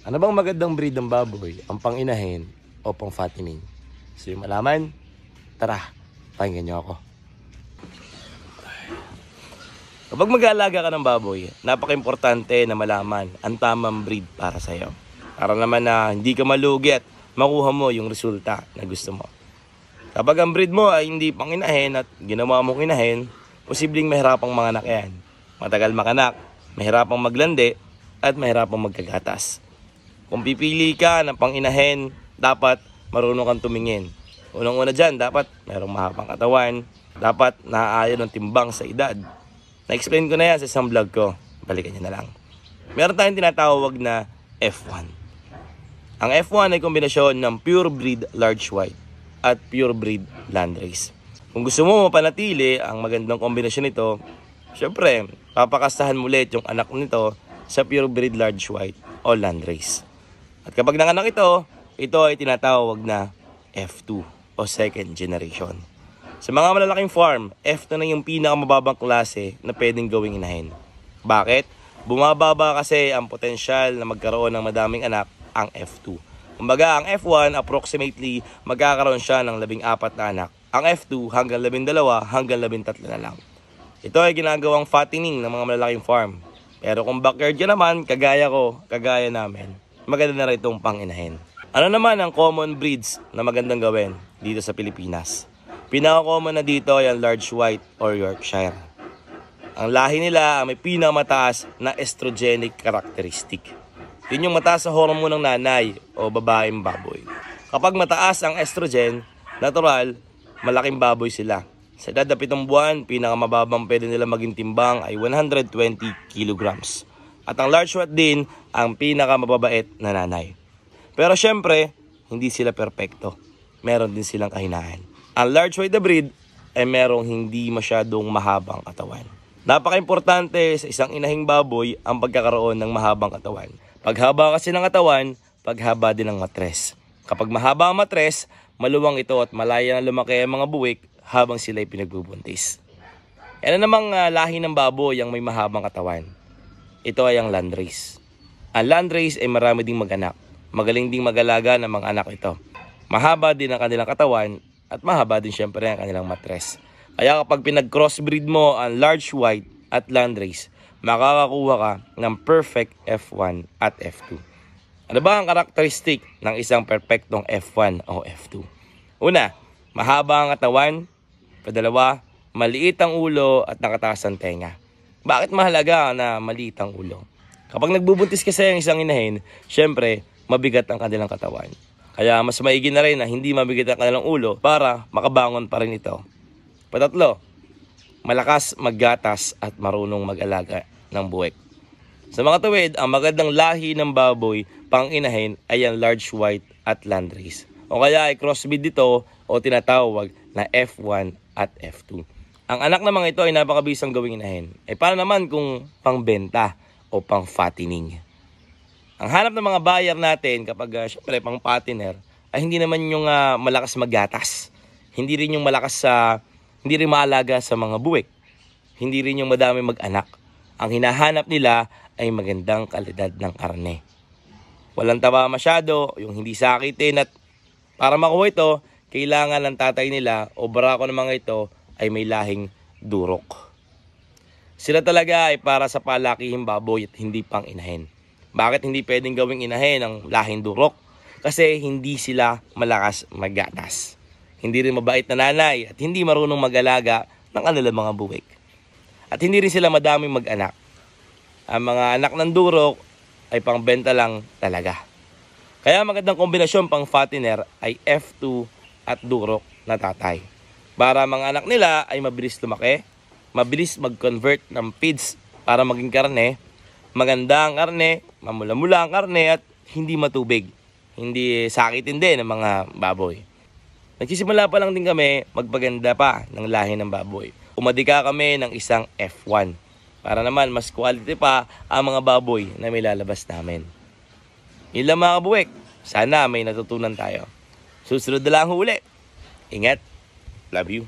Ano bang magandang breed ng baboy? Ang pang-inahin o pang-fattening? So yung malaman? Tara, pakinggan nyo ako. Kapag mag-aalaga ka ng baboy, napaka-importante na malaman ang tamang breed para sa'yo. Para naman na hindi ka malugi at makuha mo yung resulta na gusto mo. Kapag ang breed mo ay hindi pang-inahin at ginawa mong inahin, posibleng mahirapang manganak yan. Matagal makanak, mahirapang maglandi, at mahirapang magkagatas. Kung pipili ka ng pang-inahin, dapat marunong kang tumingin. Unang-una dyan, dapat mayroong mahabang katawan, dapat naaayon ng timbang sa edad. Na-explain ko na yan sa isang vlog ko, balikan nyo na lang. Meron tayong tinatawag na F1. Ang F1 ay kombinasyon ng pure breed large white at pure breed landrace. Kung gusto mo mapanatili ang magandang kombinasyon nito, syempre, papakastahan mo ulit yung anak nito sa pure breed large white o landrace. At kapag nanganak ito ay tinatawag na F2 o second generation. Sa mga malalaking farm, F2 na yung pinakamababang klase na pwedeng gawing inahin. Bakit? Bumababa kasi ang potensyal na magkaroon ng madaming anak, ang F2. Kumbaga, ang F1 approximately magkakaroon siya ng 14 na anak. Ang F2 hanggang 12 hanggang 13 na lang. Ito ay ginagawang fattening ng mga malalaking farm. Pero kung backyard ka naman, kagaya ko, kagaya namin, maganda na rin itong pang-inahin. Ano naman ang common breeds na magandang gawin dito sa Pilipinas? Pinaka-common na dito ay ang large white or Yorkshire. Ang lahi nila ay may pinakamataas na estrogenic characteristic. Yun yung mataas sa hormone ng nanay o babaeng baboy. Kapag mataas ang estrogen, natural, malaking baboy sila. Sa edad na 7 buwan, pinakamababang pwede nila maging timbang ay 120 kilograms. At ang large white din ang pinakamababait na nanay. Pero syempre, hindi sila perpekto. Meron din silang kahinaan. Ang large white na breed ay merong hindi masyadong mahabang katawan. Napaka-importante sa isang inahing baboy ang pagkakaroon ng mahabang katawan. Paghaba kasi ng katawan, paghaba din ng matres. Kapag mahaba ang matres, maluwang ito at malaya na lumaki ang mga buwik habang sila'y pinagbubuntis. Yan na namang lahi ng baboy ang may mahabang katawan. Ito ay ang landrace. Ang landrace ay marami ding mag-anak. Magaling ding mag-alaga ng mga anak ito. Mahaba din ang kanilang katawan at mahaba din syempre ang kanilang matres. Kaya kapag pinag-crossbreed mo ang large white at landrace, makakakuha ka ng perfect F1 at F2. Ano ba ang karakteristik ng isang perfectong F1 o F2? Una, mahaba ang katawan. Padalawa, maliit ang ulo at nakataas ang tenga. Bakit mahalaga na maliit ang ulo? Kapag nagbubuntis kasi ang isang inahin, syempre, mabigat ang kanilang katawan. Kaya mas maigi na rin na hindi mabigat ang kanilang ulo para makabangon pa rin ito. Patatlo, malakas maggatas at marunong mag-alaga ng buwik. Sa mga tuwid, ang magandang lahi ng baboy pang-inahin ay ang large white at landrace. O kaya ay crossbreed dito o tinatawag na F1 at F2. Ang anak namang ito ay napakabisang gawing inahin. Paano naman kung pangbenta o pang-fattening? Ang hanap ng mga buyer natin kapag syempre pang-fattener ay hindi naman yung malakas maggatas. Hindi rin yung malakas hindi rin maalaga sa mga buwik. Hindi rin yung madami mag-anak. Ang hinahanap nila ay magandang kalidad ng karne. Walang taba masyado, yung hindi sakitin, at para makuha ito, kailangan ng tatay nila o barako ng mga ito ay may lahing durok. Sila talaga ay para sa palakihing baboy at hindi pang inahin. Bakit hindi pwedeng gawing inahin ang lahing durok? Kasi hindi sila malakas maggatas. Hindi rin mabait na nanay at hindi marunong mag-alaga ng kanilang mga buwik. At hindi rin sila madaming mag-anak. Ang mga anak ng durok ay pangbenta lang talaga. Kaya magandang kombinasyon pang fattener ay F2 at durok na tatay. Para mga anak nila ay mabilis lumaki, mabilis mag-convert ng feeds para maging karne, maganda ang karne, mamula-mula ang karne at hindi matubig. Hindi sakitin din ng mga baboy. Nagsisimula pa lang din kami magpaganda pa ng lahi ng baboy. Umadika kami ng isang F1 para naman mas quality pa ang mga baboy na may lalabas namin. Yun lang mga kabuwik. Sana may natutunan tayo. Susunod na lang huli. Ingat. Love you.